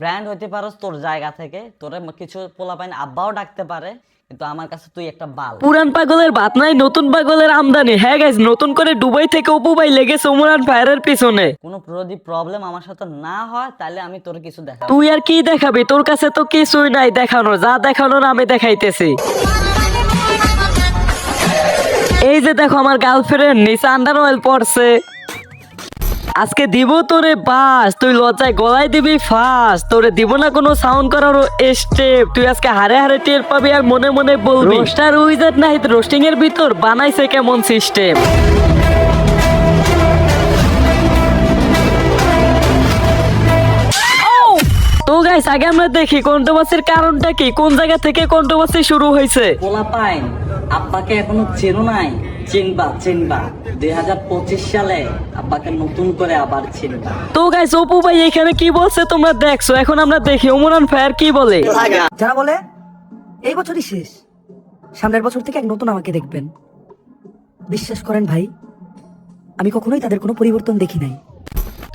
Brand হইতে পারস তোর জায়গা থেকে, তোরে কিছু পোলাপাইন আব্বাও ডাকতে পারে, কিন্তু আমার কাছে তুই একটা বাল। পুরান পাগলের ভাত নাই, নতুন পাগলের আমদানি। হ্যাঁ গাইস, নতুন করে দুবাই থেকে অপু ভাই লেগেছে ওমরান ফায়ারের পিছনে। কোনো যদি প্রবলেম আমার সাথে না হয় তাহলে আমি তোর কিছু দেখাবো। তুই আর কি দেখাবি? তোর কাছে তো কিছুই নাই দেখানোর, যা দেখানোর আমি দেখাইতেছি। এই যে দেখো আমার গার্লফ্রেন্ড নিচে আন্ডার অয়েল পড়ছে। আজকে দিব তোরে বাস, তুই লজ্জায় গলায় দিবি ফাঁস। তোরে দিব না কোনো সাউন্ড করার স্টেপ, তুই আজকে হারে হারে টের পাবি আর মনে মনে বলবি রোস্টার উইজার্ড নাহিদ রোস্টিং এর ভিতর বানাইছে কেমন সিস্টেম। তো গাইস, আগে আমরা দেখি কন্ট্রোভার্সির কারণটা কি, কোন জায়গা থেকে কন্ট্রোভার্সি শুরু হয়েছে। পোলাপাইন আব্বাকে এখনো চেনো নাই, চিনবা 2025 সালে আব্বাকে নতুন করে আবার চিনবা। তো গাইস, অপু ভাই এখানে কি বলছে তোমরা দেখছো, এখন আমরা দেখি ওমরান ফায়ার কি বলে। যারা বলে এই বছরই শেষ, সামনের বছর থেকে এক নতুন আমাকে দেখবেন, বিশ্বাস করেন ভাই, আমি কখনোই তাদের কোনো পরিবর্তন দেখি নাই।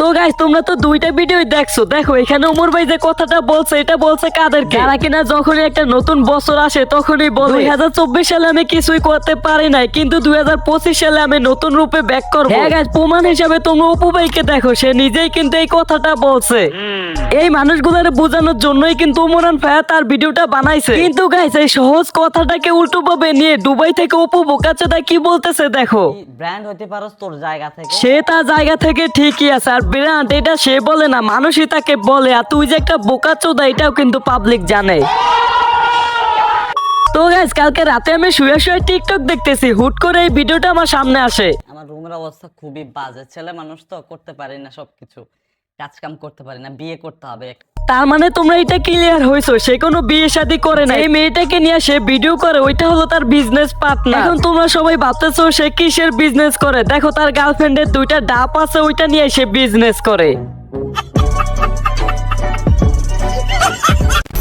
তো গাইস, তোমরা তো দুইটা ভিডিও দেখছো, দেখো এখানে ওমর ভাই যে কথাটা বলছে এটা বলছে কাদেরকে, যারা কিনা যখনই একটা নতুন বছর আসে তখনই বলে 2024 সালে আমি কিছুই করতে পারি নাই, কিন্তু 2025 সালে আমি নতুন রূপে ব্যাক করব। হ্যাঁ গাইস, প্রমাণ হিসাবে তোমরা অপু ভাইকে দেখো, সে নিজেই কিন্তু এই কথাটা বলছে। এই মানুষগুলোরে বোঝানোর জন্যই কিন্তু ওমরান ফায়ার তার ভিডিওটা বানাইছে। কিন্তু গাইস, এই সহজ কথাটাকে উল্টো ভাবে নিয়ে দুবাই থেকে অপু বোকাচোদা কি বলতেছে দেখো। ব্র্যান্ড হইতে পারস তোর জায়গা থেকে, সে তার জায়গা থেকে ঠিকই আছে, আর ব্র্যান্ড এটা সে বলে না, মানুষই তাকে বলে। আর তুই যে একটা বোকাচোদা এটাও কিন্তু পাবলিক জানে। তো গাইস, কালকে রাতে আমি শুয়ে শুয়ে টিকটক দেখতেছি, হুট করে এই ভিডিওটা আমার সামনে আসে। আমার রুমের অবস্থা খুবই বাজে, ছেলে মানুষ তো করতে পারি না সবকিছু, কাজ কাম করতে পারি না, বিয়ে করতে হবে। তার মানে তোমরা এটা ক্লিয়ার হইছো, সে কোনো বিয়ে শাদী করে না, এই মেয়েটাকে নিয়ে সে ভিডিও করে, ওইটা হলো তার বিজনেস পার্টনার। এখন তোমরা সবাই ভাবতেছো সে কিসের বিজনেস করে, দেখো তার গার্লফ্রেন্ডের দুইটা ডাব আছে, ওইটা নিয়ে সে বিজনেস করে।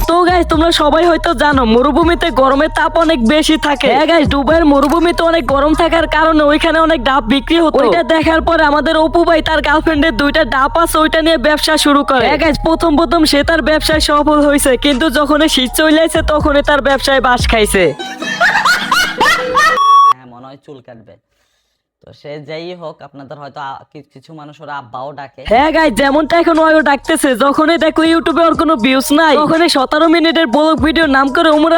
তো গাইস, তোমরা সবাই হয়তো জানো মরুভূমিতে গরমের তাপ অনেক বেশি থাকে। হ্যাঁ গাইস, দুবাইয়ের মরুভূমিতে অনেক গরম থাকার কারণে ওইখানে অনেক ডাব বিক্রি হতো। ওইটা দেখার পরে আমাদের অপু ভাই তার গার্লফ্রেন্ডের দুইটা ডাব আছে, ওইটা নিয়ে ব্যবসা শুরু করে। হ্যাঁ গাইস, প্রথম সে তার ব্যবসায় সফল হয়েছে, কিন্তু যখন শীত চলে আসে তখনই তার ব্যবসায় বাস খাইছে। হ্যাঁ, মনে হয় চুল কাটবে। তো সে যাই হোক, আপনাদের হয়তো কিছু মানুষ ওরা আব্বাও ডাকে। হ্যাঁ গাইস, যেমনটা এখন ওই ডাকতেছে, যখনই দেখো ইউটিউবে ওর কোনো ভিউজ নাই, তখনই 17 মিনিটের ব্লগ ভিডিও নাম করে উমর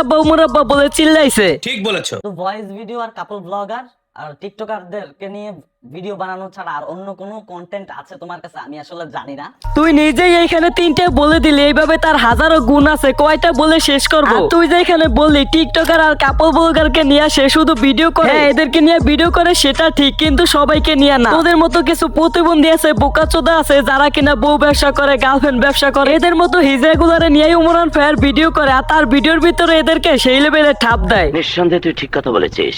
আব্বা বলে চিল্লাইছে। ঠিক বলেছো। তো ভয়েস ভিডিও আর কাপল ব্লগার আর টিকটকারদেরকে নিয়ে ভিডিও বানানো ছাড়া আর অন্য কোনো কন্টেন্ট আছে তোমার কাছে আমি আসলে জানি না। তুই নিজেই এইখানে তিনটে বলে দিলি, এইভাবে তার হাজারো গুণ আছে, কয়টা বলে শেষ করবো? আর তুই যে এখানে বললি টিকটকার আর কাপল ব্লগারকে নিয়ে সে শুধু ভিডিও করে, হ্যাঁ এদেরকে নিয়ে ভিডিও করে সেটা ঠিক, কিন্তু সবাইকে নিয়ে না। তোদের মতো কিছু প্রতিবন্ধী আছে, বোকাচোদা আছে, যারা কিনা বউ ব্যবসা করে, গার্লফ্রেন্ড ব্যবসা করে, এদের মতো হিজড়াগুলারে নিয়ে ওমরান ফায়ার ভিডিও করে, আর তার ভিডিওর ভিতরে এদেরকে সেই লেভেলে ঠাপ দেয়। নিঃসন্দেহে তুই ঠিক কথা বলেছিস।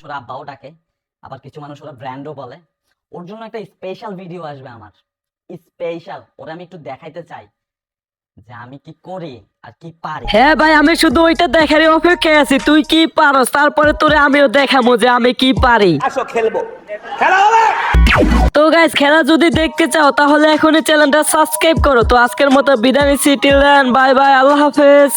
ওরা আব্বাও ডাকে, আবার কিছু মানুষ ওরা ব্র্যান্ডও বলে। ওর জন্য একটা স্পেশাল ভিডিও আসবে আমার, স্পেশাল। ওরা আমি একটু দেখাইতে চাই যে আমি কি করি আর কি পারি। হ্যাঁ ভাই, আমি শুধু ওইটা দেখারই অপেক্ষায় আছি, তুই কি পারস, তারপরে তোরে আমিও দেখাবো যে আমি কি পারি। আসো খেলবো, খেলা হবে। তো গাইস, খেলা যদি দেখতে চাও তাহলে এখনই চ্যানেলটা সাবস্ক্রাইব করো। তো আজকের মতো বিদায় নিচ্ছি, টিল দেন, বাই বাই, আল্লাহ হাফেজ।